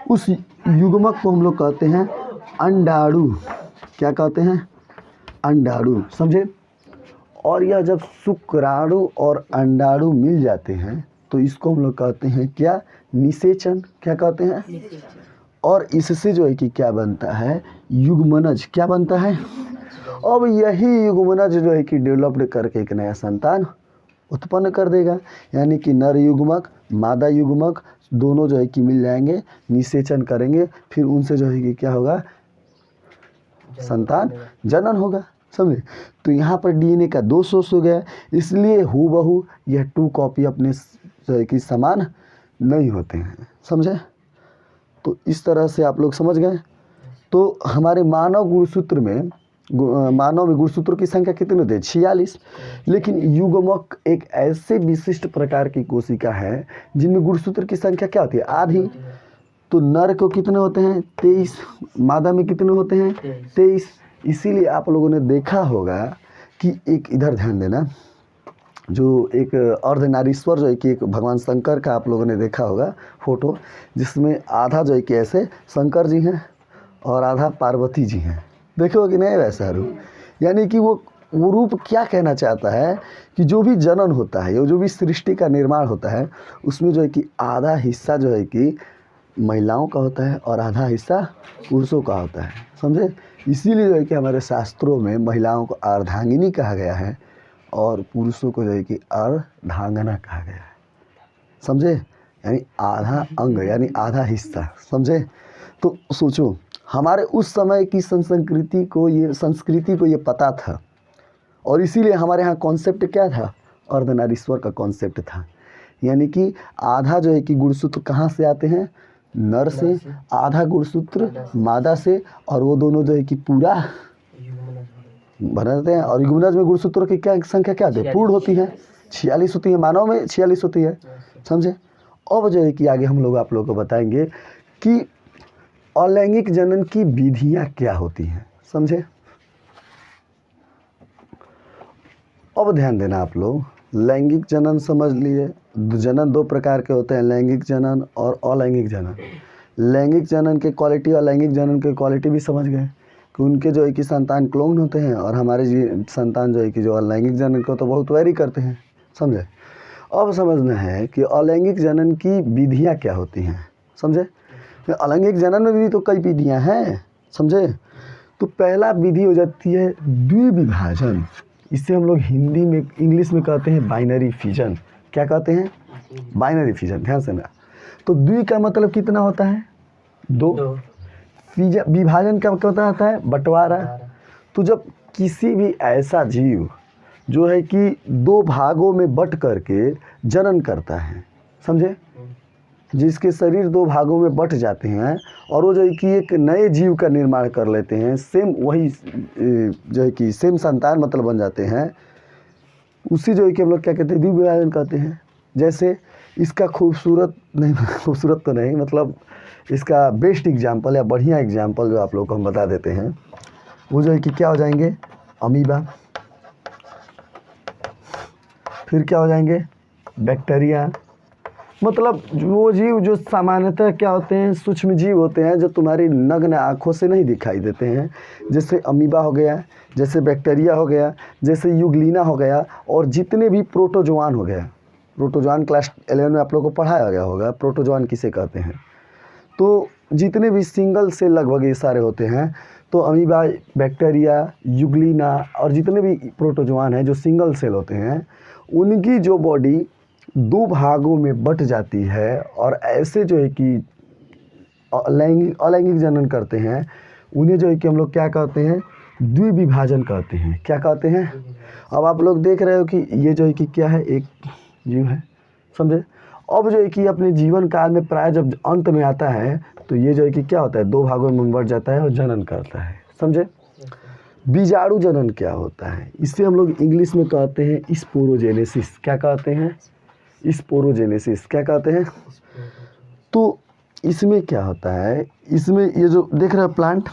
उस युग्मक को हम लोग कहते हैं अंडाणु। क्या कहते हैं, अंडाणु, समझे। और यह जब शुक्राणु और अंडाणु मिल जाते हैं तो इसको हम लोग कहते हैं क्या, निषेचन। क्या कहते हैं, और इससे जो है कि क्या बनता है, युग्मनज। क्या बनता है, अब यही युग्मनज जो है कि डेवलप्ड करके एक नया संतान उत्पन्न कर देगा। यानी कि नर युग्मक मादा युग्मक दोनों जो है कि मिल जाएंगे, निषेचन करेंगे, फिर उनसे जो है कि क्या होगा, संतान जनन होगा, समझे। तो यहाँ पर डीएनए का 2 सोर्स हो गया, इसलिए हूबहू यह 2 कॉपी अपने जो है कि समान नहीं होते हैं, समझे। तो इस तरह से आप लोग समझ गए। तो हमारे मानव गुणसूत्र में गुणसूत्रों की संख्या कितनी होती है, 46। लेकिन युग्मक एक ऐसे विशिष्ट प्रकार की कोशिका है जिनमें गुणसूत्र की संख्या क्या होती है, आधी। तो नर को कितने होते हैं, 23, मादा में कितने होते हैं, 23। इसीलिए आप लोगों ने देखा होगा कि एक, इधर ध्यान देना, जो एक अर्धनारीश्वर जो है कि एक भगवान शंकर का आप लोगों ने देखा होगा फोटो, जिसमें आधा जो है कि ऐसे शंकर जी हैं और आधा पार्वती जी हैं, देखो कि नहीं वैसा रूप। यानी कि वो रूप क्या कहना चाहता है कि जो भी जनन होता है या जो भी सृष्टि का निर्माण होता है, उसमें जो है कि आधा हिस्सा जो है कि महिलाओं का होता है और आधा हिस्सा पुरुषों का होता है, समझे। इसीलिए जो है कि हमारे शास्त्रों में महिलाओं को अर्धांगिनी कहा गया है और पुरुषों को जो है कि अर्धांगना कहा गया है, समझे। यानी आधा अंग, यानी आधा हिस्सा, समझे। तो सोचो, हमारे उस समय की संस्कृति को ये पता था, और इसीलिए हमारे यहाँ कॉन्सेप्ट क्या था, अर्धनारीश्वर का कॉन्सेप्ट था। यानी कि आधा जो है कि गुणसूत्र कहाँ से आते हैं, नर से, आधा गुणसूत्र मादा से, और वो दोनों जो है कि पूरा बनाते हैं। और युग्मनज में गुणसूत्रों की क्या संख्या क्या होती है, पूर्ण होती है, 46 होती है, मानव में 46 होती है, समझे। अब जो है कि आगे हम लोग आप लोगों को बताएंगे कि अलैंगिक जनन की विधियां क्या होती हैं, समझे। अब ध्यान देना आप लोग, लैंगिक जनन समझ लिए। जनन 2 प्रकार के होते हैं, लैंगिक जनन और अलैंगिक जनन। लैंगिक जनन के क्वालिटी और लैंगिक जनन के क्वालिटी भी समझ गए कि उनके जो है कि संतान क्लोन होते हैं, और हमारे संतान जो है कि जो अलैंगिक जनन को तो बहुत वैरी करते हैं, समझे। अब समझना है कि अलैंगिक जनन की विधियाँ क्या होती हैं, समझे। अलैंगिक जनन में भी तो कई विधियाँ हैं, समझे। तो पहला विधि हो जाती है द्विविभाजन। इसे हम लोग हिंदी में, इंग्लिश में कहते हैं बाइनरी फिजन। क्या कहते हैं, बाइनरी फिजन, ध्यान से ना। तो द्वि का मतलब कितना होता है, 2। विभाजन का मतलब होता है बंटवारा। तो जब किसी भी ऐसा जीव जो है कि दो भागों में बट करके जनन करता है, समझे, जिसके शरीर दो भागों में बट जाते हैं और वो जो है कि एक नए जीव का निर्माण कर लेते हैं, सेम वही जो है कि सेम संतान मतलब बन जाते हैं, उसी जो है कि हम लोग क्या कहते हैं, द्वितीय विभाजन कहते हैं। जैसे इसका खूबसूरत नहीं, खूबसूरत तो नहीं, मतलब इसका बेस्ट एग्जाम्पल या बढ़िया एग्जाम्पल जो आप लोग को हम बता देते हैं, वो जो है कि क्या हो जाएंगे, अमीबा, फिर क्या हो जाएंगे, बैक्टीरिया, मतलब वो जीव जो सामान्यतः क्या होते हैं, सूक्ष्म जीव होते हैं जो तुम्हारी नग्न आँखों से नहीं दिखाई देते हैं, जैसे अमीबा हो गया, जैसे बैक्टीरिया हो गया, जैसे यूग्लिना हो गया, और जितने भी प्रोटोजोआन हो गया। प्रोटोजोआन क्लास 11 में आप लोगों को पढ़ाया गया होगा, प्रोटोजोआन किसे कहते हैं। तो जितने भी सिंगल सेल लगभग ये सारे होते हैं, तो अमीबा, बैक्टीरिया, यूग्लिना और जितने भी प्रोटोजोआन हैं जो सिंगल सेल होते हैं, उनकी जो बॉडी दो भागों में बट जाती है और ऐसे जो है कि अलैंगिक जनन करते हैं, उन्हें जो है कि हम लोग क्या कहते हैं, द्विविभाजन कहते हैं। क्या कहते हैं? अब आप लोग देख रहे हो कि ये जो है कि क्या है, एक जीव है, समझे। अब जो है कि अपने जीवन काल में प्राय जब अंत में आता है तो ये जो है कि क्या होता है, दो भागों में बट जाता है और जनन करता है, समझे। बीजाणु जनन क्या होता है, इसे हम लोग इंग्लिश में कहते हैं स्पोरोजेनेसिस। क्या कहते हैं? स्पोरोजेनेसिस। क्या कहते हैं? तो इसमें क्या होता है, इसमें ये जो देख रहे हो प्लांट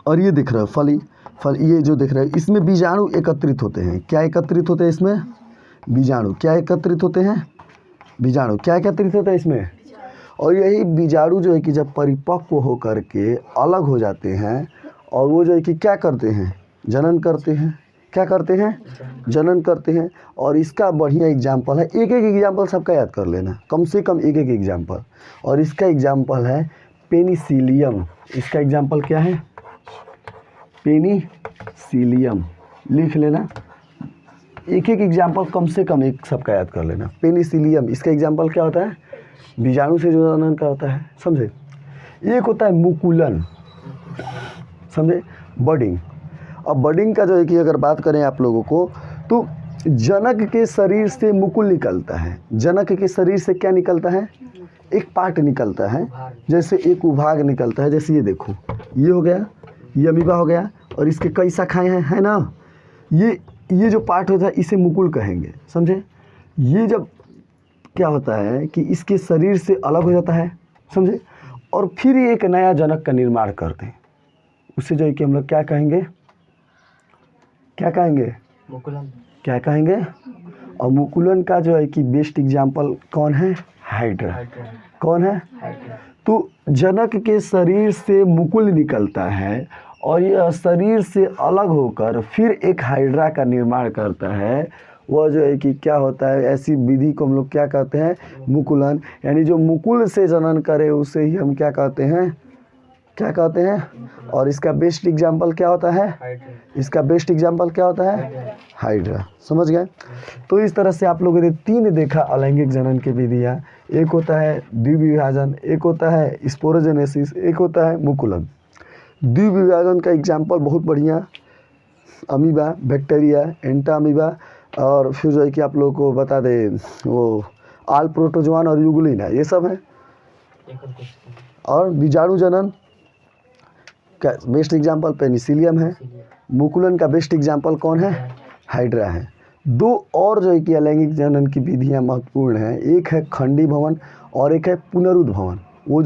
और ये दिख रहा है फल, ये जो दिख रहा है, इसमें बीजाणु एकत्रित होते हैं। क्या एकत्रित होते हैं इसमें? बीजाणु। क्या एकत्रित होते हैं? बीजाणु। क्या एकत्रित होता है इसमें? और यही बीजाणु जो है कि जब परिपक्व होकर के अलग हो जाते हैं और वो जो है कि क्या करते हैं, जनन करते हैं। क्या करते हैं? जनन करते हैं। और इसका बढ़िया एग्जाम्पल है, एक एक एग्जाम्पल सबका याद कर लेना, कम से कम एक एक एग्जाम्पल। और इसका एग्जाम्पल है पेनिसिलियम। इसका एग्जाम्पल क्या है? पेनिसिलियम। लिख लेना, एक एक एग्जाम्पल कम से कम एक सबका याद कर लेना। पेनिसिलियम, इसका एग्जाम्पल क्या होता है? बीजाणु से जो जनन का होता है, समझे। एक होता है मुकुलन, समझे, बडिंग। अब बडिंग का जो है कि अगर बात करें आप लोगों को, तो जनक के शरीर से मुकुल निकलता है। जनक के शरीर से क्या निकलता है? एक पार्ट निकलता है, जैसे एक उभाग निकलता है। जैसे ये देखो, ये हो गया, ये अमीबा हो गया और इसके कई शाखाएं हैं, है ना। ये जो पार्ट होता है इसे मुकुल कहेंगे, समझे। ये जब क्या होता है कि इसके शरीर से अलग हो जाता है, समझे, और फिर एक नया जनक का निर्माण करते हैं, उसे जो है कि हम लोग क्या कहेंगे? क्या कहेंगे? मुकुलन। क्या कहेंगे? और मुकुलन का जो है कि बेस्ट एग्जाम्पल कौन है? हाइड्रा। कौन है? हाइड्रा। तो जनक के शरीर से मुकुल निकलता है और यह शरीर से अलग होकर फिर एक हाइड्रा का निर्माण करता है। वह जो है कि क्या होता है, ऐसी विधि को हम लोग क्या कहते हैं? मुकुलन। यानी जो मुकुल से जनन करे उसे ही हम क्या कहते हैं? क्या कहते हैं? और इसका बेस्ट एग्जाम्पल क्या होता है? इसका बेस्ट एग्जाम्पल क्या होता है? हाइड्रा। समझ गए। तो इस तरह से आप लोगों ने तीन देखा अलैंगिक जनन की विधियाँ। एक होता है द्विविभाजन, एक होता है स्पोरोजेनेसिस, एक होता है मुकुलन। द्विविभाजन का एग्जाम्पल बहुत बढ़िया, अमीबा, बैक्टीरिया, एंटा अमीबा, और फिर जो है कि आप लोगों को बता दे वो आल प्रोटोजोआन और यूग्लिना, ये सब है। और बीजाणु जनन का बेस्ट एग्जाम्पल पेनिसिलियम है। मुकुलन का बेस्ट एग्जाम्पल कौन है? हाइड्रा है। दो और जो है कि अलैंगिक जनन की विधियाँ महत्वपूर्ण हैं, एक है खंडी भवन और एक है पुनरुद्ध भवन। वो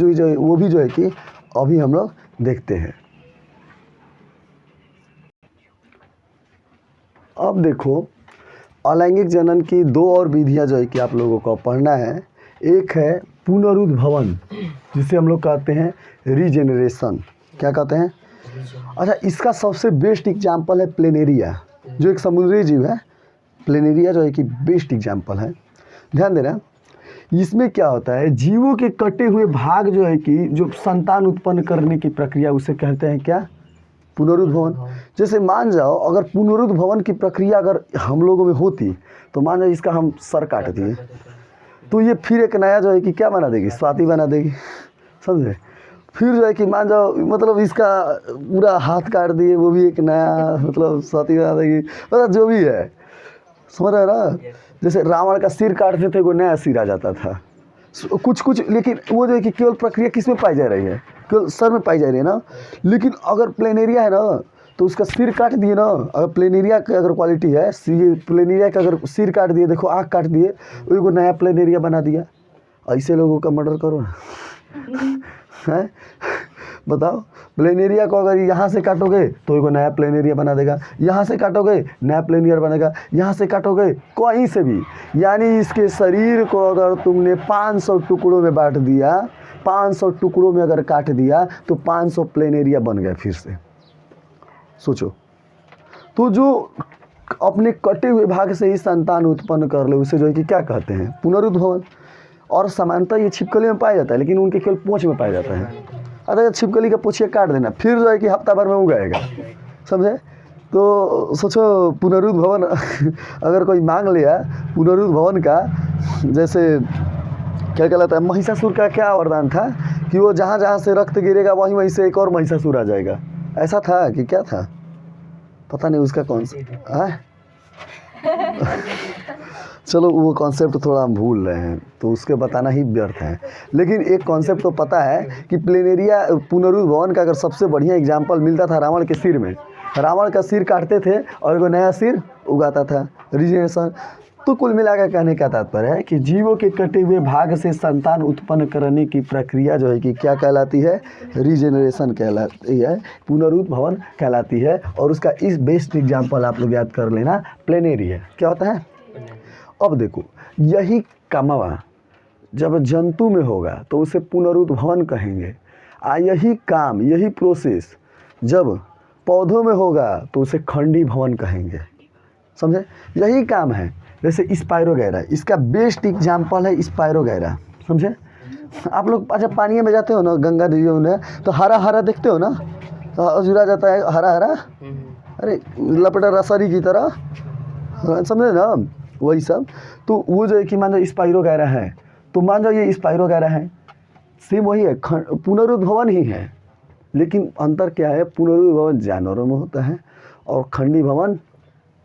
भी जो है कि अभी हम लोग देखते हैं। अब देखो, अलैंगिक जनन की दो और विधियाँ जो है कि आप लोगों को पढ़ना है। एक है पुनरुद्ध भवन, जिसे हम लोग कहते हैं रीजेनरेशन। क्या कहते हैं? अच्छा, इसका सबसे बेस्ट एग्जाम्पल है प्लेनेरिया, जो एक समुद्री जीव है। प्लेनेरिया जो है कि बेस्ट एग्जाम्पल है। ध्यान देना, इसमें क्या होता है, जीवों के कटे हुए भाग जो है कि जो संतान उत्पन्न करने की प्रक्रिया, उसे कहते हैं क्या? पुनरुद्ध भवन। जैसे मान जाओ, अगर पुनरुद्ध भवन की प्रक्रिया अगर हम लोगों में होती, तो मान जाओ इसका हम सर काट दिए, तो ये फिर एक नया जो है कि क्या बना देगी? स्वाति बना देगी, समझे। फिर जो है कि मान जाओ मतलब इसका पूरा हाथ काट दिए, वो भी एक नया मतलब साथी बना देगी, मतलब जो भी है, समझ रहे ना। जैसे रावण का सिर काटते थे, वो नया सिर आ जाता था कुछ कुछ। लेकिन वो जो है कि केवल प्रक्रिया किस में पाई जा रही है, केवल सर में पाई जा रही है ना। लेकिन अगर प्लेनेरिया है ना, तो उसका सिर काट दिए ना, अगर प्लेनेरिया की अगर क्वालिटी है, प्लेनेरिया का अगर सिर काट दिए, देखो आँख काट दिए, वो नया प्लेनेरिया बना दिया। ऐसे लोगों का मर्डर करो ना है, बताओ। प्लेनेरिया को अगर यहाँ से काटोगे तो एक नया प्लेनेरिया बना देगा, यहाँ से काटोगे नया प्लेनेरिया बनेगा, यहाँ से काटोगे कहीं से भी। यानी इसके शरीर को अगर तुमने 500 टुकड़ों में बांट दिया, 500 टुकड़ों में अगर काट दिया, तो 500 प्लेनेरिया बन गया फिर से। सोचो, तो जो अपने कटे हुए भाग से ही संतान उत्पन्न कर ले, उसे जो है कि क्या कहते हैं, पुनरुद्भवन। और सामान्यतः ये छिपकली में पाया जाता है, लेकिन उनके केवल पूंछ में पाया जाता है। अगर छिपकली का पूंछिया काट देना, फिर जो है कि हफ्ता भर में उगाएगा, समझे। तो सोचो पुनरुद्भवन अगर कोई मांग लिया पुनरुद्भवन का, जैसे क्या कहलाता है, महिषासुर का क्या वरदान था कि वो जहाँ जहाँ से रक्त गिरेगा वहीं वहीं से एक और महिषासुर आ जाएगा, ऐसा था कि क्या था, पता नहीं उसका कौन सा है। चलो वो कॉन्सेप्ट थोड़ा हम भूल रहे हैं, तो उसके बताना ही व्यर्थ है। लेकिन एक कॉन्सेप्ट तो पता है कि प्लेनेरिया पुनरुद्भवन का अगर सबसे बढ़िया एग्जाम्पल मिलता था रावण के सिर में। रावण का सिर काटते थे और वो नया सिर उगाता था, रीजनरेशन। तो कुल मिलाकर कहने का तात्पर्य है कि जीवों के कटे हुए भाग से संतान उत्पन्न करने की प्रक्रिया जो है कि क्या कहलाती है, रीजनरेशन कहलाती है, पुनरुद्भवन कहलाती है। और उसका इस बेस्ट एग्जाम्पल आप लोग याद कर लेना, प्लेनेरिया क्या होता है। अब देखो, यही कामवा जब जंतु में होगा तो उसे पुनरुद्भवन कहेंगे, यही काम, यही प्रोसेस जब पौधों में होगा तो उसे खंडी भवन कहेंगे, समझे। यही काम है। जैसे स्पाइरोगैरा, इसका बेस्ट एग्जाम्पल है स्पाइरोगैरा, समझे। आप लोग अच्छा पानी में जाते हो ना, गंगा नदी में, तो हरा हरा देखते हो ना, तो अजूरा जाता है हरा हरा, अरे लपटा रसरी की तरह, समझे ना, वही सब। तो वो जो है कि मान लो स्पाइरोगैरा है, तो मान लो ये स्पाइरोगैरा है, सेम वही है, पुनरुद्भवन ही है। लेकिन अंतर क्या है, पुनरुद्भवन जानवरों में होता है और खंडी भवन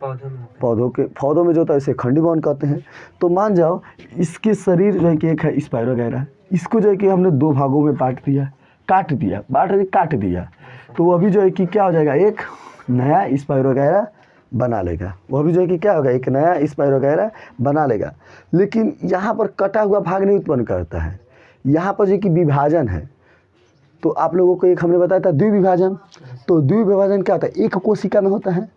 पौधों में जो होता है इसे खंडी भवन कहते हैं। तो मान जाओ इसके शरीर जो है कि एक है स्पाइरोगैरा, इसको जो है कि हमने दो भागों में काट दिया, तो वो अभी जो है कि क्या हो जाएगा, एक नया स्पाइरोगैरा बना लेगा। वह भी जो है कि क्या होगा, एक नया स्पाइरोगैरा बना लेगा। लेकिन यहाँ पर कटा हुआ भाग नहीं उत्पन्न करता है, यहाँ पर जो कि विभाजन है। तो आप लोगों को एक हमने बताया था द्विविभाजन। तो द्विविभाजन क्या होता है, एक कोशिका में होता है,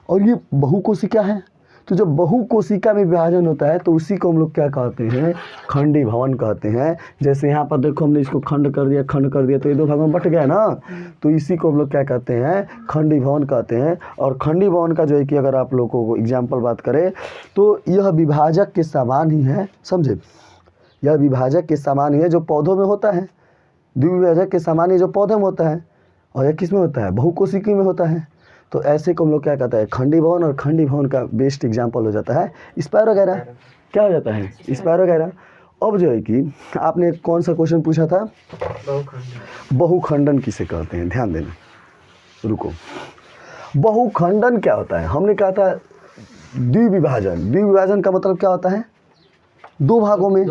और ये बहुकोशिका है। तो जब बहुकोशिका में विभाजन होता है तो उसी को हम लोग क्या कहते हैं, खंडी भवन कहते हैं। जैसे यहाँ पर देखो हमने इसको खंड कर दिया तो ये दो भागों में बट गया ना, तो इसी को हम लोग क्या कहते हैं, खंडी भवन कहते हैं। और खंडी भवन का जो है कि अगर आप लोगों को एग्जाम्पल बात करें तो यह विभाजक के समान ही है, समझे। यह विभाजक के समान ही है जो पौधों में होता है, द्विविभाजक के समान ही जो पौधे में होता है, और यह किस में होता है, बहुकोशिकी में होता है। तो ऐसे को हम लोग क्या कहते हैं, खंडी भवन। और खंडी भवन का बेस्ट एग्जाम्पल हो जाता है स्पाइरोगैरा। क्या हो जाता है, स्पाइरोगैरा। अब जो है कि आपने कौन सा क्वेश्चन पूछा था, बहुखंडन किसे कहते हैं, ध्यान देना, रुको। बहुखंडन क्या होता है, हमने कहा था द्विविभाजन। द्विविभाजन का मतलब क्या होता है, दो भागों में।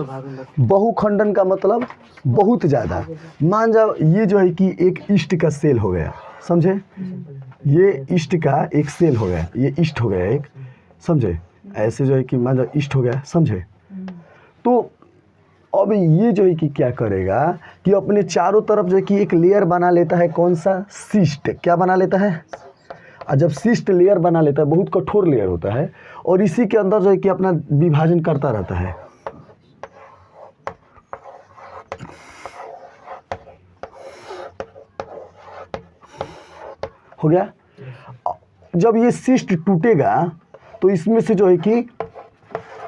बहुखंडन का मतलब बहुत ज़्यादा। मान जाओ ये जो है कि एक ईस्ट का सेल हो गया, समझे, ये ईस्ट का एक सेल हो गया, ये ईस्ट हो गया एक, समझे। ऐसे जो है कि मान लो ईस्ट हो गया, समझे। तो अब ये जो है कि क्या करेगा कि अपने चारों तरफ जो है कि एक लेयर बना लेता है, कौन सा, सिस्ट। क्या बना लेता है, और जब सिस्ट लेयर बना लेता है, बहुत कठोर लेयर होता है, और इसी के अंदर जो है कि अपना विभाजन करता रहता है। हो गया। जब ये सिस्ट टूटेगा तो इसमें से जो है कि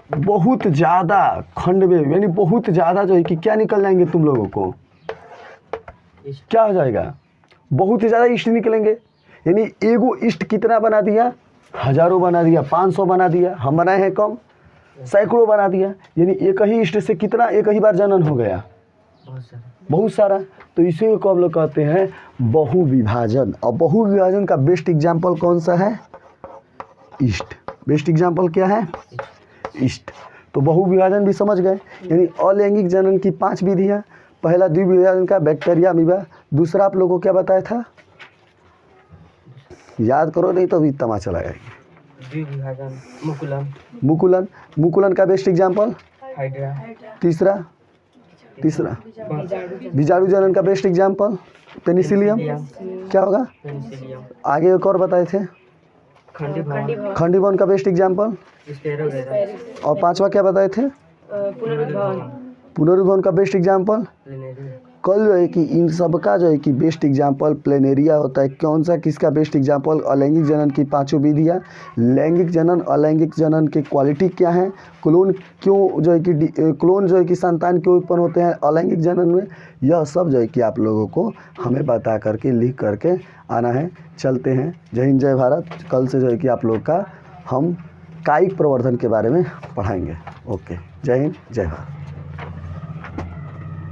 बहुत ज़्यादा खंड में, यानी बहुत ज़्यादा जो है कि क्या निकल जाएंगे तुम लोगों को, क्या हो जाएगा, बहुत ही ज़्यादा ईस्ट निकलेंगे। यानी एगो ईस्ट कितना बना दिया, हज़ारों बना दिया, 500 बना दिया, हम बनाए हैं कम, सैकड़ों बना दिया। यानी एक ही ईस्ट से कितना, एक ही बार जनन हो गया, बहुत सारा। तो इसी को हम लोग कहते हैं बहुविभाजन। और बहुविभाजन का बेस्ट एग्जाम्पल कौन सा है? ईस्ट। बेस्ट एग्जाम्पल क्या है? ईस्ट। तो बहुविभाजन भी समझ गए। यानी अलैंगिक जनन की 5 विधियाँ। पहला द्विविभाजन का बैक्टीरिया अमीबा। दूसरा आप लोगों को क्या बताया था? याद करो नहीं तो अभी तमाचा लगाएंगे। द्विविभाजन मुकुलन। मुकुलन। मुकुलन का बेस्ट एग्जाम्पल? हाइड्रा। तीसरा बीजाणु जनन का बेस्ट एग्जाम्पल? पेनिसिलियम। क्या होगा? पेनिसिलियम। आगे एक और बताए थे। खंडीभवन। खंडीभवन का बेस्ट एग्जाम्पल? स्पेरोगेरा। और 5वां क्या बताए थे? पुनरुद्भवन का बेस्ट एग्जाम्पल? प्लेनेरिया। कल जो है कि इन सब का जो है कि बेस्ट एग्जाम्पल प्लेनेरिया होता है। कौन सा किसका बेस्ट एग्जाम्पल? अलैंगिक जनन की 5 विधियाँ। लैंगिक जनन, अलैंगिक जनन की क्वालिटी क्या है? क्लोन क्यों जो है कि क्लोन जो है कि संतान क्यों उत्पन्न होते हैं अलैंगिक जनन में? यह सब जो है कि आप लोगों को हमें बता करके लिख करके आना है। चलते हैं। जय हिंद जय भारत। कल से जो है कि आप लोग का हम कायिक प्रवर्धन के बारे में पढ़ाएंगे। ओके, जय हिंद जय भारत।